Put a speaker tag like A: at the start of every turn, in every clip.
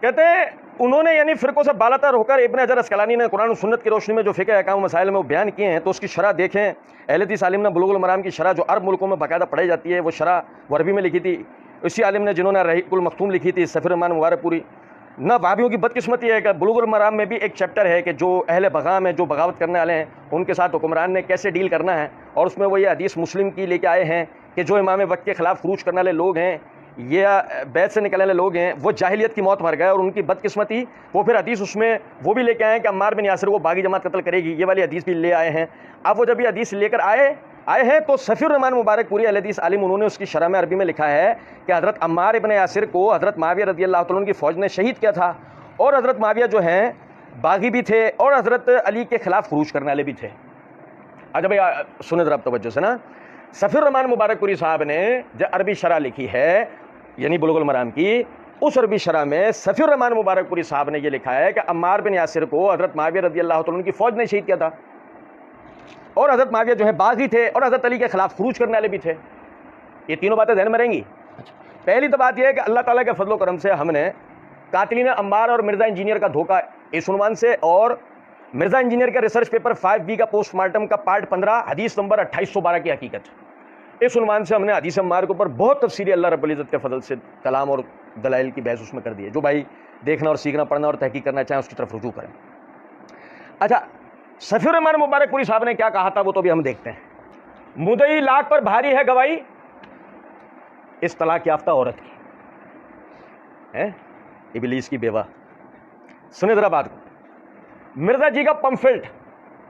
A: कहते हैं उन्होंने यानी फ़िरक़ों से बालातर होकर इब्न हजर अस्क़लानी ने कुरान और सुन्नत की रोशनी में जो फ़िक़्ह अहकाम मसाइल में वो बयान किए हैं, तो उसकी शरह देखें। अहले हदीस आलिम ने बुलुगुल मराम की शरह जो अरब मुल्कों में बाकायदा पढ़ाई जाती है, वो शरह वो अरबी में लिखी थी। उसी आलिम ने जिन्होंने रहीकुल मख्तूम लिखी थी, सफ़ीर रहमान मुबारकपुरी। ना वाबियों की बदकिस्मती है कि बुलुगुल मराम में भी एक चैप्टर है कि जो अहले बगा में जो बगावत करने वाले हैं उनके साथ हुक्मरान ने कैसे डील करना है, और उसमें वो ये हदीस मुस्लिम की लेके आए हैं कि जो इमाम वक्त के ख़िलाफ़ ख़ुरूज करने वाले लोग हैं या बैत से निकलने वाले लोग हैं वो जाहिलियत की मौत मर गए, और उनकी बदकिस्मती वो फिर हदीस उसमें वो भी लेके आए हैं कि अम्मार बिन यासिर को बागी जमात कत्ल करेगी, ये वाली हदीस भी ले आए हैं। अब वो जब ये हदीस लेकर आए हैं तो सफ़ीर रहमान मुबारकपुरी अहले हदीस आलिम उन्होंने उसकी शरह में अरबी में लिखा है कि हज़रत अम्मार इब्न यासिर को हज़रत मुआविया रज़ियल्लाहु तआला अन्हु की फ़ौज ने शहीद किया था, और हज़रत मुआविया जो हैं बागी भी थे और हज़रत अली के ख़िलाफ़ ख़ुरूज करने वाले भी थे। अच्छा भाई सुने ज़रा तवज्जो से ना, सफ़ीर रहमान मुबारकपुरी साहब ने जो अरबी शरह लिखी है यानी बुलुगुल मराम की, उस अरबी शरह में सफ़ीर रहमान मुबारकपुरी साहब ने ये लिखा है कि अम्मार बिन यासिर को हज़रत मुआविया रज़ियल्लाहु तआला अन्हु की फ़ौज ने शहीद किया था, और हज़रत मुआविया जो है बागी थे और हज़रत अली के ख़िलाफ़ ख़ुरूज करने वाले भी थे। ये तीनों बातें ध्यान में रहेंगी। पहली तो बात यह है कि अल्लाह ताला के फजल करम से हमने कातिलीन अम्मार और मिर्ज़ा इंजीनियर का धोखा इस उन्वान से, और मिर्ज़ा इंजीनियर का रिसर्च पेपर 5B का पोस्टमार्टम का पार्ट 15 हदीस नंबर 2812 की हकीकत, इस उन्वान से हमने हदीस अम्मार के ऊपर बहुत तफसीली अल्लाह रब्बुल इज़्ज़त के फजल से कलाम और दलाइल की बहस उसमें कर दी है। जो भाई देखना और सीखना पढ़ना और तहकीक करना चाहें उसकी तरफ रुजू करें। अच्छा, सफ़ीर रहमान मुबारकपुरी साहब ने क्या कहा था वो तो भी हम देखते हैं। मुदई लाख पर भारी है गवाही इस तलाक याफ्ता औरत की है, इबलीस की बेवा। सुने जरा बात को। मिर्जा जी का पंफलेट,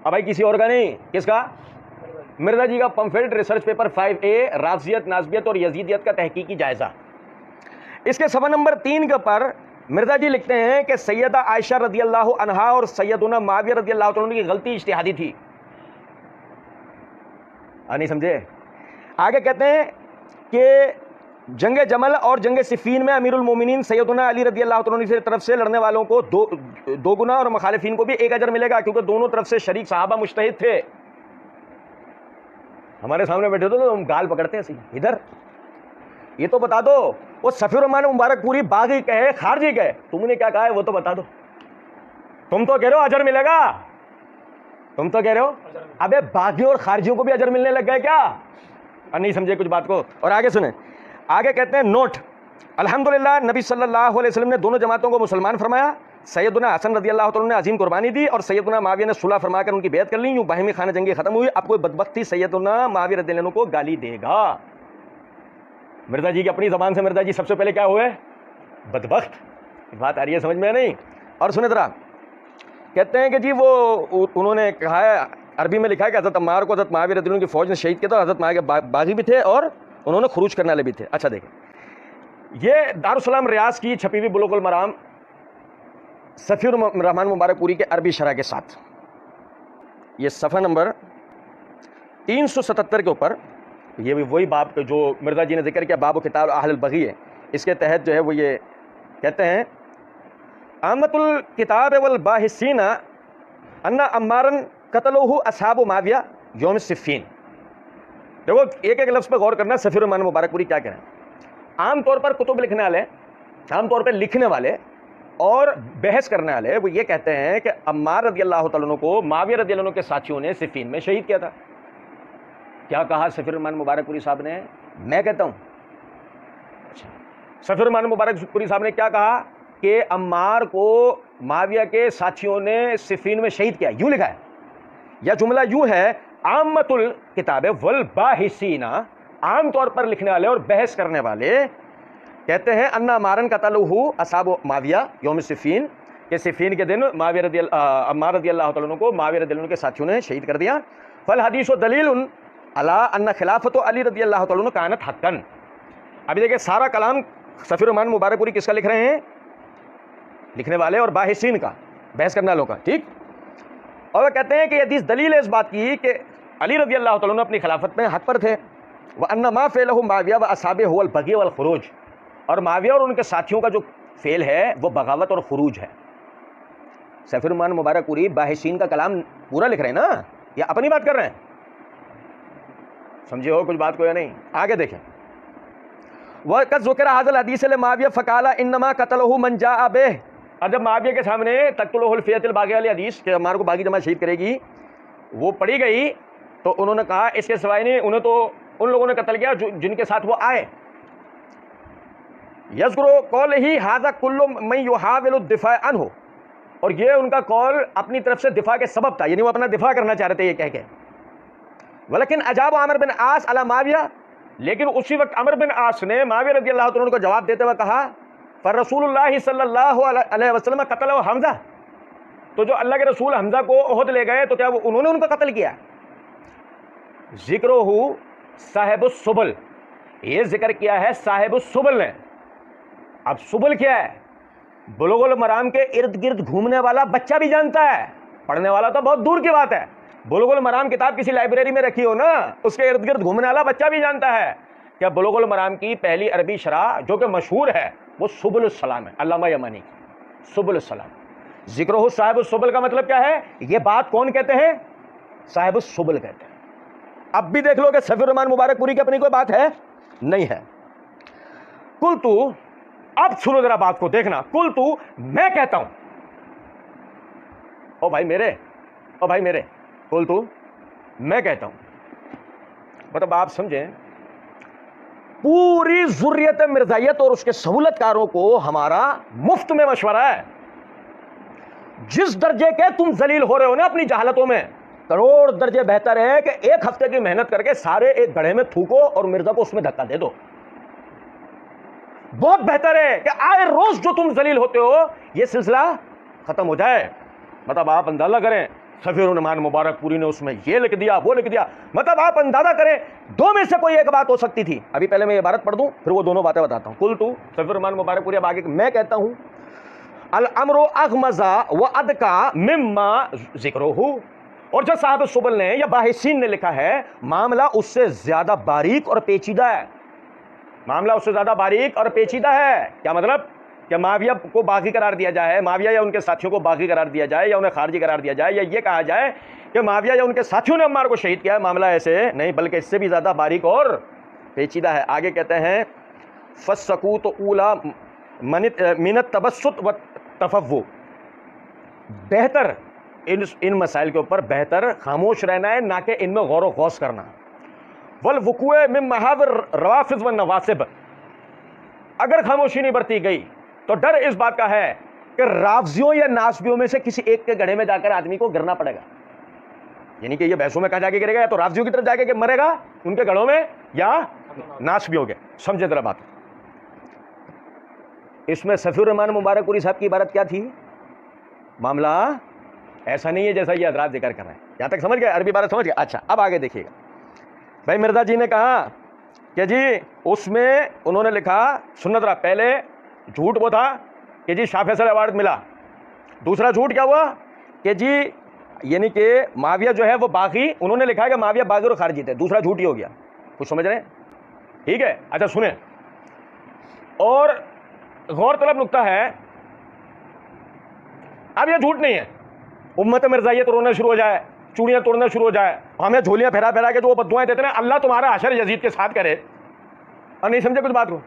A: अब भाई किसी और का नहीं, किसका? मिर्जा जी का पंफलेट, रिसर्च पेपर 5A, राफजियत, नाज़बियत और यजीदियत का तहकीकी जायजा। इसके सफ़ा नंबर 3 के ऊपर मिर्जा जी लिखते हैं कि सैयदा आयशा रज़ियल्लाहु अन्हा और सैयदुना मुआविया रज़ियल्लाहु तआला अन्हु की गलती इज्तिहादी थी। नहीं समझे? आगे कहते हैं कि जंग जमल और जंग सिफ़ीन में अमीरुल मोमिनीन सैयदुना अली रज़ियल्लाहु तआला अन्हु की तरफ से लड़ने वालों को दो गुना और मुखालिफिन को भी 1 अजर मिलेगा, क्योंकि दोनों तरफ से शरीक सहाबा मुज्तहिद थे। हमारे सामने बैठे तो हम गाल पकड़ते हैं इधर, ये तो बता दो वो सफ़ीर रहमान मुबारकपुरी बागी कहे खारजी कहे, तुमने क्या कहा है वो तो बता दो। तुम तो कह रहे हो अजर मिलेगा, तुम तो कह रहे हो, अबे बागियों और खारजियों को भी अजर मिलने लग गए क्या? नहीं समझे कुछ बात को। और आगे सुने, आगे कहते हैं नोट, अल्हम्दुलिल्लाह नबी सल्लल्लाहु अलैहि वसल्लम ने दोनों जमातों को मुसलमान फरमाया। सैयदुना हसन रज़ियल्लाहु तआला ने अजीम कुर्बानी दी और सैयदुना मुआविया ने सुलह फरमाकर उनकी बैत कर ली। यूं बाहिमी खाना जंगी खत्म हुई। अब कोई बदबख्ती सैयदुना मुआविया रज़ियल्लाहु को गाली देगा। मिर्जा जी की अपनी ज़बान से मिर्जा जी सबसे पहले क्या हुए? बदबख्त। बात आ रही है समझ में? नहीं। और सुने जरा, कहते हैं कि जी वो उन्होंने कहा है, अरबी में लिखा है कि हज़रत अम्मार को हज़रत मुआविया रज़ियल्लाहु की फ़ौज ने शहीद किया था। हज़रत मुआविया बागी भी थे और उन्होंने खुरूज करने वाले भी थे। अच्छा देखें, ये दारुस्सलाम रियाज की छपी हुई बुलुगुल मराम सफ़ीर रहमान मुबारकपुरी के अरबी शरह के साथ, ये सफ़ा नंबर 377 के ऊपर, ये भी वही बाब के जो मिर्जा जी ने जिक्र किया, बाब किताब अहल बगी है, इसके तहत जो है वो ये कहते हैं आमतुल किताब वल बाहिसीना अन्ना अम्मारन कतलहु असहाबु मुआविया यौम सिफ़ीन। देखो एक एक लफ्ज़ पर गौर करना, सफ़ीर रहमान मुबारकपुरी क्या कह रहे हैं। आमतौर पर कुतुब लिखने वाले, आमतौर पर लिखने वाले और बहस करने वाले वो ये कहते हैं कि अम्मार रज़ियल्लाहु तआला अन्हु को मुआविया रज़ियल्लाहु के साथियों ने सिफ़ीन में शहीद किया था। क्या कहा सफ़ीर रहमान मुबारकपुरी साहब ने? मैं कहता हूँ, सफ़ीर रहमान मुबारकपुरी साहब ने क्या कहा कि अम्मार को मुआविया के साथियों ने सिफ़ीन में शहीद किया, यूँ लिखा है। यह जुमला यूँ है, आमतुल किताब वल बाहिसीना, आमतौर पर लिखने वाले और बहस करने वाले कहते हैं अन्ना अम्मारन कतलहु असहाबु मुआविया यौम सिफ़ीन, के सिफ़ीन के दिन अम्मार रज़ियल्लाहु तआला अन्हु को मुआविया रज़ियल्लाहु के साथियों ने शहीद कर दिया। फल हदीस व दलील अला अन्ना खिलाफत अली रज़ियल्लाहु तआला अन्हु कानत हक़्क़न। अभी देखिए सारा कलाम सफ़ीर रहमान मुबारकपुरी किसका लिख रहे हैं? लिखने वाले और बाहिसीन का, बहस करने वालों का, ठीक। और वह कहते हैं कि हदीस दलील है इस बात की कि अली रज़ियल्लाहु तआला अन्हु अपनी खिलाफत में हक़ पर थे। व अन्ना मा फ़अलहु मुआविया व असहाबहु हुवल बग़ी वल ख़ुरूज, और मुआविया और उनके साथियों का जो फेल है वो बगावत और खुरूज है। सफ़ीर रहमान मुबारकपुरी बाहिसीन का कलाम पूरा लिख रहे हैं ना, या अपनी बात कर रहे हैं? समझे हो कुछ बात को या नहीं? आगे देखें, वह कद ज़ुकिर हाज़िल हदीस ले माविया फ़काला इन्नमा क़तलहु मन जाअ बिह। और जब माविया के सामने तक़्तुलुहुल फ़ियतुल बाग़ी वाली हदीस कि हमारे को बागी जमात शहीद करेगी वो पढ़ी गई, तो उन्होंने कहा इसके सिवाय नहीं, उन्हें तो उन लोगों ने कत्ल किया जिनके साथ वो आए। यज़कुरु क़ौलही हाज़ा कुल्लु मन युहाविलु दिफ़ा अन्हु, और ये उनका कौल अपनी तरफ से दिफा के सबब था, यानी वो अपना दिफा करना चाह रहे थे ये कह के। वलकिन अजाब आमिर बिन आस अला माविया, लेकिन उसी वक्त आमिर बिन आस ने माविया रज़ी अल्लाह तआला अन्हु को जवाब देते हुए कहा फर रसूलुल्लाह सल्लल्लाहु अलैहि वसल्लम कतल हमजा, तो जो अल्लाह के रसूल हमजा को ओहद ले गए तो क्या वो उन्होंने उनका कत्ल किया? जिक्रुहु साहिबुस सुबल, ये जिक्र किया है साहिबुस सुबल ने। अब सुबल क्या है? बुलुगुल मराम के इर्द गिर्द घूमने वाला बच्चा भी जानता है, पढ़ने वाला तो बहुत दूर की बात है। बुलुगुल मराम किताब किसी लाइब्रेरी में रखी हो ना, उसके इर्द गिर्द घूमने वाला बच्चा भी जानता है क्या बुलुगुल मराम की पहली अरबी शरह जो कि मशहूर है वो सुबुल सलाम है, अल्लामा यमानी की सुबुल सलाम। जिक्रुहु साहिब सुबल का मतलब क्या है? ये बात कौन कहते हैं? साहिब सुबल कहते हैं। अब भी देख लो कि सफीउर रहमान मुबारकपुरी की अपनी कोई बात है नहीं है। कुल तू, अब सुनो जरा बात को, देखना। कुल तू, मैं कहता हूं, ओ भाई मेरे, ओ भाई मेरे, कुल तू, मैं कहता हूं, मतलब आप समझें, पूरी जुर्रियत मिर्जाइयत और उसके सहूलतकारों को हमारा मुफ्त में मशवरा है। जिस दर्जे के तुम जलील हो रहे हो ना अपनी जहालतों में, करोड़ दर्जे बेहतर है कि एक हफ्ते की मेहनत करके सारे एक गड्ढे में थूको और मिर्जा को उसमें धक्का दे दो। बहुत बेहतर है कि आए रोज जो तुम जलील होते हो यह सिलसिला खत्म हो जाए। मतलब आप अंदाजा करें, सफीउर रहमान मुबारकपुरी ने उसमें ये लिख दिया, वो लिख दिया, मतलब आप अंदाजा करें दो में से कोई एक बात हो सकती थी। अभी पहले मैं ये इबारत पढ़ दूं, फिर वो दोनों बातें बताता हूं। कुल तू, सफीउर रहमान मुबारकपुरी, अब आगे मैं कहता हूं, अल अमरु अगमज़ा व अदका मिम्मा जिक्रुहु, और जो साहब सुबल ने या बाहिसीन ने लिखा है, मामला उससे ज्यादा बारीक और पेचीदा है। मामला उससे ज्यादा बारीक और पेचीदा है। क्या मतलब? कि माविया को बागी करार दिया जाए, माविया या उनके साथियों को बागी करार दिया जाए, या उन्हें खारजी करार दिया जाए, या ये कहा जाए कि माविया या उनके साथियों ने अम्मार को शहीद किया है। मामला ऐसे नहीं, बल्कि इससे भी ज्यादा बारीक और पेचीदा है। आगे कहते हैं, फस्सकूत ऊला मिनत तबस्सुत व तफव्वु, बेहतर इन मसाइल के ऊपर बेहतर खामोश रहना है, ना कि इनमें गौर व गौस करना। वल वुक़ूए मिन महाविर रवाफिज़ व नवासिब, अगर खामोशी नहीं बरती गई तो डर इस बात का है कि राफजियों या नासबियों में से किसी एक के गड्ढे में जाकर आदमी को गिरना पड़ेगा। यानी कि ये बहसों में कहाँ जाके गिरेगा? या तो राफजियों की तरफ जाके मरेगा उनके गढ़ों में, या नासबियों के। समझे जरा बात। इसमें सफीउर रहमान मुबारकपुरी साहब की इबारत क्या थी? मामला ऐसा नहीं है जैसा ये हजरात जिक्र कर रहे हैं। यहां तक समझ गए? अरबी इबारत समझ गए? अच्छा, अब आगे देखिएगा। भाई मिर्जा जी ने कहा कि जी उसमें उन्होंने लिखा, सुन्नत रहा, पहले झूठ वो था कि जी शाह फैसल अवार्ड मिला। दूसरा झूठ क्या हुआ कि जी यानी कि माविया जो है वो बागी, उन्होंने लिखा है कि माविया बागी और खारजी थे। दूसरा झूठ ही हो गया। कुछ समझ रहे हैं? ठीक है, अच्छा सुने। और गौरतलब नुक्ता है, अब यह झूठ नहीं है उम्मत मिर्जाइयत रोना शुरू हो जाए, चूड़ियां तोड़ना शुरू हो जाए, हमें झोलियां फहरा फहरा के जो वो बद्दुआएं देते हैं, अल्लाह तुम्हारा हशर यजीद के साथ करे। और नहीं समझे कुछ बात को?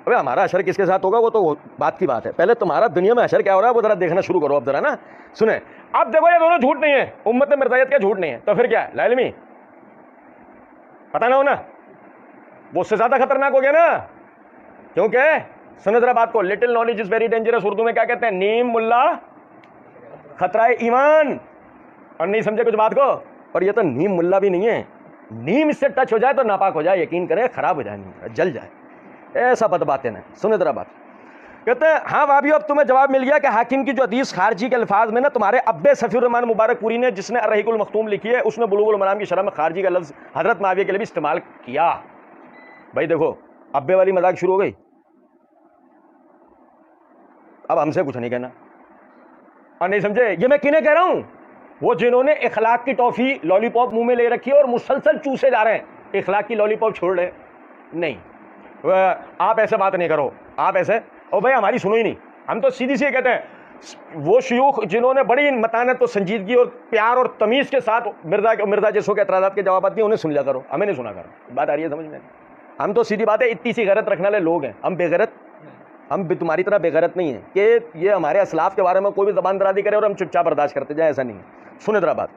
A: अबे हमारा हशर किसके साथ होगा वो तो बात की बात है, पहले तुम्हारा दुनिया में हशर क्या हो रहा है वो जरा देखना शुरू करो। अब जरा ना सुने, अब देखो ये दोनों झूठ नहीं है, उम्मत मिर्जाइयत का झूठ नहीं है, तो फिर क्या है? लाइलमी पता ना हो ना, वो उससे ज्यादा खतरनाक हो गया ना। क्योंकि सुनो जरा बात को, little knowledge is very dangerous. Urdu में क्या कहते हैं? नीम मुल्ला खतरा ईमान। और नहीं समझे कुछ बात को? और ये तो नीम मुल्ला भी नहीं है, नीम इससे टच हो जाए तो नापाक हो जाए, यकीन करें खराब हो जाए, नीम जल जाए, ऐसा बद बातें ना। सुने जरा बात। कहते हैं हाँ वाबियो, अब तुम्हें जवाब मिल गया कि हाकिम की जो हदीस खारजी के अल्फाज में ना तुम्हारे अब्बे सफीउर रहमान मुबारकपुरी ने, जिसने अर्रहीकुल मख्तूम लिखी है, उसने बुलुगुल मराम की शरह में खारजी का लफ्ज़ हजरत माविया के लिए भी इस्तेमाल किया। भाई देखो, अब्बे वाली मजाक शुरू हो गई। अब हमसे कुछ नहीं कहना। और नहीं समझे, ये मैं किन्हें कह रहा हूं? वो जिन्होंने इखलाक की टॉफी लॉलीपॉप मुंह में ले रखी है और मुसलसल चूसे जा रहे हैं, इखलाक की लॉलीपॉप छोड़ रहे नहीं। आप ऐसे बात नहीं करो, आप ऐसे, ओ भाई हमारी सुनो ही नहीं, हम तो सीधी सी कहते हैं। वो शयूख जिन्होंने बड़ी मतानत और संजीदगी और प्यार और तमीज़ के साथ मिर्जा जैसों के एतराज़ात के जवाब दिए, उन्हें सुन लिया करो, हमें नहीं सुना करो। बात आ रही है समझ में? हम तो सीधी बात है इतनी सी गैरत रखने वाले लोग हैं, हम बेगैरत, हम भी तुम्हारी तरह बेगैरत नहीं है कि ये हमारे असलाफ के बारे में कोई भी जबान दराजी करे और हम चुपचाप बर्दाश्त करते जाए, ऐसा नहीं है। सुने जरा बात,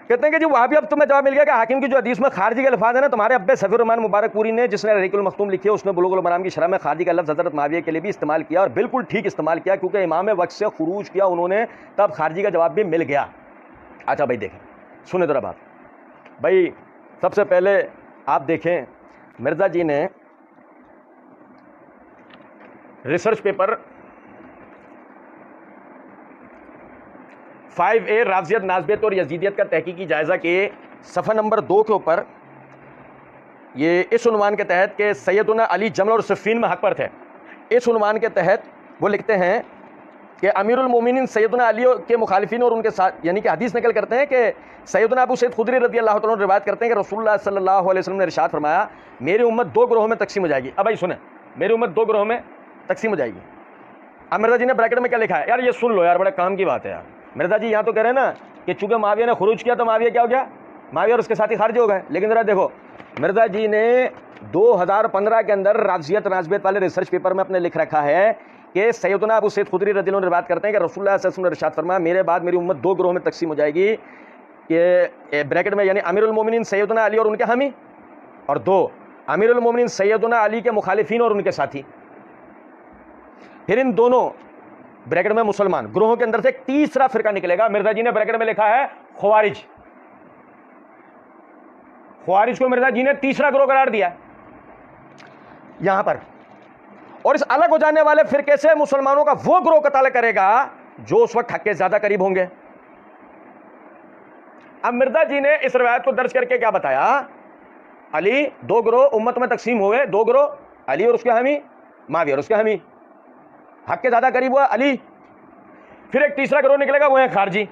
A: कहते हैं कि जी वहाँ भी अब तुम्हें जवाब मिल गया कि हाकिम की जो हदीस में खारजी के अल्फाज है ना, तुम्हारे अब्बे सफीर रहमान मुबारकपुरी ने जिसने रहीकुल मखतूम लिखी है उसने बुलुगुल मराम की शरह में खारजी का लफ्ज़ हज़रत माविया के लिए भी इस्तेमाल किया और बिल्कुल ठीक इस्तेमाल किया, क्योंकि इमाम वक्त से खुरूज किया उन्होंने, तब खारजी का जवाब भी मिल गया। अच्छा भाई देखें, सुने जरा बात भाई, सबसे पहले आप देखें मिर्ज़ा जी ने रिसर्च पेपर 5A राफ़ज़ियत, नाज़बियत और यजीदियत का तहकीकी जायज़ा के सफ़ा नंबर 2 के ऊपर ये इस उन्वान के तहत कि सैयदना अली जमल और सिफ़ीन में हक़ पर थे, इस उन्वान के तहत वो लिखते हैं कि अमीरुल मोमिनीन सैयदना अली के मुखालिफिन और उनके साथ, यानी कि हदीस नकल करते हैं कि सैयदना अबू सईद खुदरी रज़ी अल्लाह तआला अन्हु रिवायत करते हैं कि रसूलुल्लाह सल्लल्लाहु अलैहि वसल्लम ने इरशाद फरमाया, मेरी उम्मत 2 ग्रोहों में तकसीम हो जाएगी। अब भाई सुने, मेरी उम्मत 2 ग्रोहों में तकसीम हो जाएगी। अब मिर्ज़ा जी ने ब्रैकेट में क्या लिखा है, यार ये सुन लो यार, बड़े काम की बात है यार। मिर्ज़ा जी यहाँ तो कह रहे हैं ना कि चूंकि माविया ने खुरूज किया तो माविया क्या हो गया, माविया और उसके साथी खारिज हो गए। लेकिन ज़रा देखो, मिर्ज़ा जी ने 2015 के अंदर राफ़ज़ियत नाज़बियत वाले रिसर्च पेपर में अपने लिख रखा है कि सैयदना अबू सईद खुदरी रज़ी अल्लाह अन्हु बात करते हैं कि रसूलुल्लाह सल्लल्लाहु अलैहि वसल्लम ने इरशाद फरमाया, मेरे बाद मेरी उम्मत 2 ग्रोह में तकसीम हो जाएगी, कि ब्रैकेट में यानी अमीरुल मोमिनीन सैयदना अली और उनके हामी, और 2 अमीरुल मोमिनीन सैयदना अली के मुखालिफिन और उनके साथी। फिर इन दोनों ब्रैकेट में मुसलमान ग्रोहों के अंदर से एक तीसरा फिरका निकलेगा। मिर्ज़ा जी ने ब्रैकेट में लिखा है ख्वारिज, ख्वारिज को मिर्ज़ा जी ने तीसरा ग्रोह करार दिया यहां पर। और इस अलग हो जाने वाले फिरके से मुसलमानों का वो ग्रोह कत्ल करेगा जो उस वक्त हक के ज्यादा करीब होंगे। अब मिर्ज़ा जी ने इस रवायत को दर्ज करके क्या बताया, अली 2 ग्रोह उम्मत में तकसीम हुए, 2 ग्रोह अली और उसके हामी, माविया और उसके हामी, हक के ज्यादा करीब हुआ अली। फिर एक तीसरा ग्रोह निकलेगा, वो है खारजी,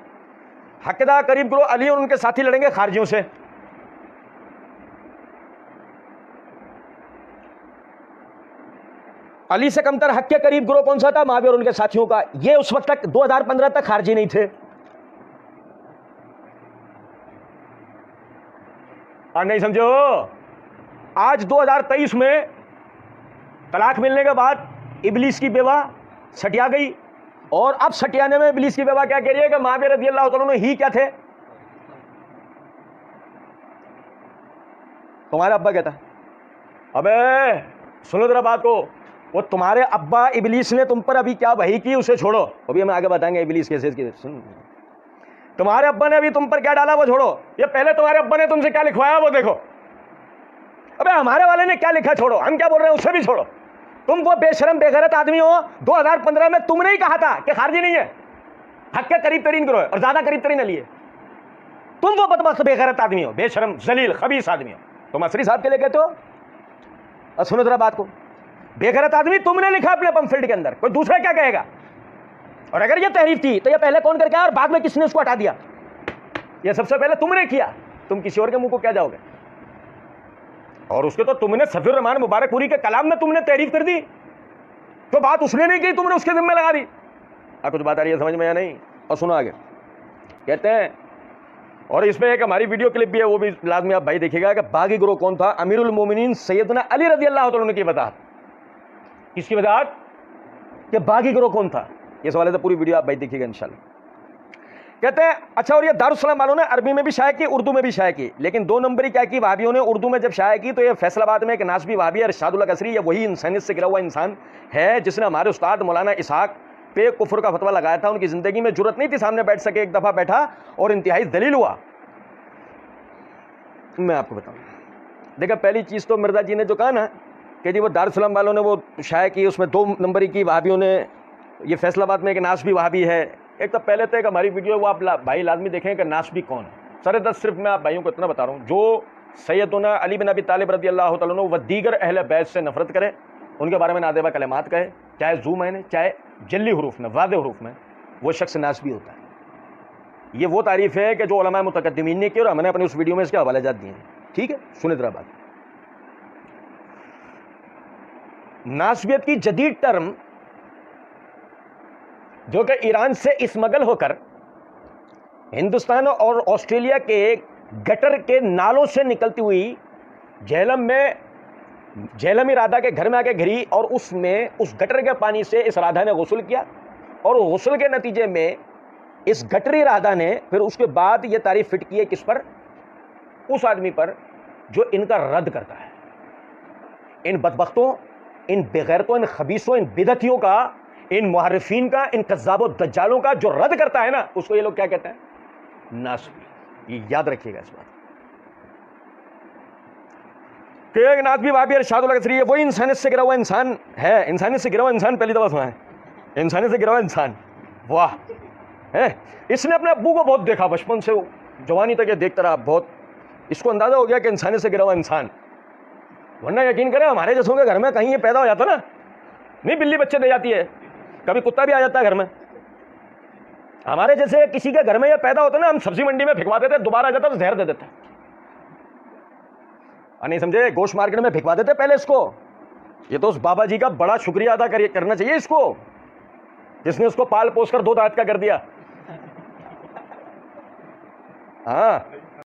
A: हक के ज्यादा करीब ग्रोह अली और उनके साथी लड़ेंगे खारजियों से। अली से कमतर हक के करीब ग्रोह कौन सा था, माविया और उनके साथियों का। ये उस वक्त तक 2015 तक खारजी नहीं थे। और नहीं समझो, आज 2023 में तलाक मिलने के बाद इबलीस की बेवा सटिया गई, और अब सटियाने में इबलीस की बेवा क्या कह रही है कि माविया रज़ी अल्लाह तआला अन्हु ही क्या थे, तुम्हारे अब्बा कहता है। अबे सुनो जरा बात को, वो तुम्हारे अब्बा इबलीस ने तुम पर अभी क्या वही की, उसे छोड़ो, अभी हम आगे बताएंगे इबलीस कैसे की। सुन, तुम्हारे अब्बा ने अभी तुम पर क्या डाला वो छोड़ो, ये पहले तुम्हारे अब्बा ने तुमसे क्या लिखवाया वो देखो। अबे हमारे वाले ने क्या लिखा छोड़ो, हम क्या बोल रहे हैं उसे भी छोड़ो। तुम वो बेशरम बेगैरत आदमी हो, 2015 में तुमने ही कहा था कि खारजी नहीं है, हक के करीब तरीन ग्रोह है और ज्यादा करीब तरीन अली है। तुम वो बदबख्त बेगैरत आदमी हो, बेशरम जलील खबीस आदमी हो। तुम असरी साहब के लिए कहते हो। और सुनो जरा बात को, बेगैरत आदमी तुमने लिखा अपने पंफलेट के अंदर, कोई दूसरा क्या कहेगा। और अगर ये तहरीफ थी तो ये पहले कौन करके आया और बाद में किसने उसको हटा दिया, ये सबसे पहले तुमने किया। तुम किसी और के मुंह को क्या जाओगे। और उसके तो तुमने सफीर रहमान मुबारकपुरी के कलाम में तुमने तहरीफ कर दी, तो बात उसने नहीं की, तुमने उसके जिम्मे लगा दी। कुछ बात आ रही है समझ में या नहीं। और सुनो आगे कहते हैं, और इसमें एक हमारी वीडियो क्लिप भी है, वो भी लाजमी आप भाई देखिएगा कि बागी ग्रोह कौन था। अमीरुल मोमिनीन सैयदना अली रज़ी अल्लाह तआला अन्हु की वजाहत, किसकी वजाहत कि बागी ग्रोह कौन था, ये सवाल है, तो पूरी वीडियो आप भाई देखिएगा इंशाल्लाह। कहते हैं अच्छा, और ये दारुस्सलाम वालों ने अरबी में भी शाया की, उर्दू में भी शाया की, लेकिन 2 नंबरी क्या की वहाबियों ने उर्दू में जब शाया की तो ये फैसलाबाद में एक नासबी वहाबी इरशादुल कसरी, ये वही इंसानियत से गिरा हुआ इंसान है जिसने हमारे उस्ताद मौलाना इसहाक पे कुफ्र का फतवा लगाया था। उनकी जिंदगी में जुर्रत नहीं थी सामने बैठ सके, एक दफा बैठा और इंतहाई दलील हुआ। मैं आपको बताऊं, देखा पहली चीज तो मिर्जा जी ने जो कहा ना कि जी वो दारुस्सलाम वालों ने वो शाया की, उसमें 2 नंबरी की वहाबियों ने, ये फैसलाबाद में एक नासबी वहाबी है। एक तो पहले तो एक हमारी वीडियो वो आप भाई लाजमी देखें कि नासबी कौन है। सर दस सिर्फ मैं आप भाइयों को इतना बता रहा हूँ, जो सैयदना अली बिन अबी तालिब रज़ी अल्लाह तआला अन्हु व दीगर अहले बैत से नफरत करे, उनके बारे में नादेबा कलमात कहे, चाहे जू मैंने चाहे जल्ली हरूफ में वादे हरूफ में, वो शख्स नासबी होता है। ये वो तारीफ है कि जो उलमा मुतकद्दिमीन ने की और हमने अपने उस वीडियो में इसके हवाले जात दिए हैं। ठीक है, सुने जरा बात। नासबियत की जदीद टर्म जो कि ईरान से स्मगल होकर हिंदुस्तान और ऑस्ट्रेलिया के गटर के नालों से निकलती हुई झेलम में झेलमी राधा के घर में आके घिरी और उसमें उस गटर के पानी से इस राधा ने गुस्ल किया और गुस्ल के नतीजे में इस गटरी राधा ने फिर उसके बाद ये तारीफ फिट की है किस पर? उस आदमी पर जो इनका रद्द करता है, इन बदबख्तों, इन बेगैरतों, इन खबीसों, इन बिदतियों का, इन मुहर्रिफीन का, इन कज़्ज़ाबों दज्जालों का जो रद्द करता है ना, उसको ये लोग क्या कहते हैं? नासबी। ये याद रखिएगा इस बात कि एक नासबी वहां भी इरशाद है, वही इंसानियत से गिरा हुआ इंसान है। इंसानियत से गिरा हुआ इंसान पहली दफा सुना है, इंसानियत से गिरा हुआ इंसान। वाह है, इसने अपने अब्बू को बहुत देखा, बचपन से जवानी तक ये देखता रहा, बहुत इसको अंदाजा हो गया कि इंसानियत से गिरा हुआ इंसान। वरना यकीन करें हमारे जैसों के घर में कहीं ये पैदा हो जाता ना, नहीं बिल्ली बच्चे दे जाती है, कभी कुत्ता भी आ जाता है घर में, हमारे जैसे किसी के घर में ये पैदा होता ना, हम सब्जी मंडी में फेंकवा देते, दोबारा आ जाता तो जहर दे देते, नहीं समझे, गोश्त मार्केट में फेंकवा देते पहले इसको। ये तो उस बाबा जी का बड़ा शुक्रिया अदा करना चाहिए इसको, जिसने उसको पाल पोस कर 2 दांत का कर दिया। हाँ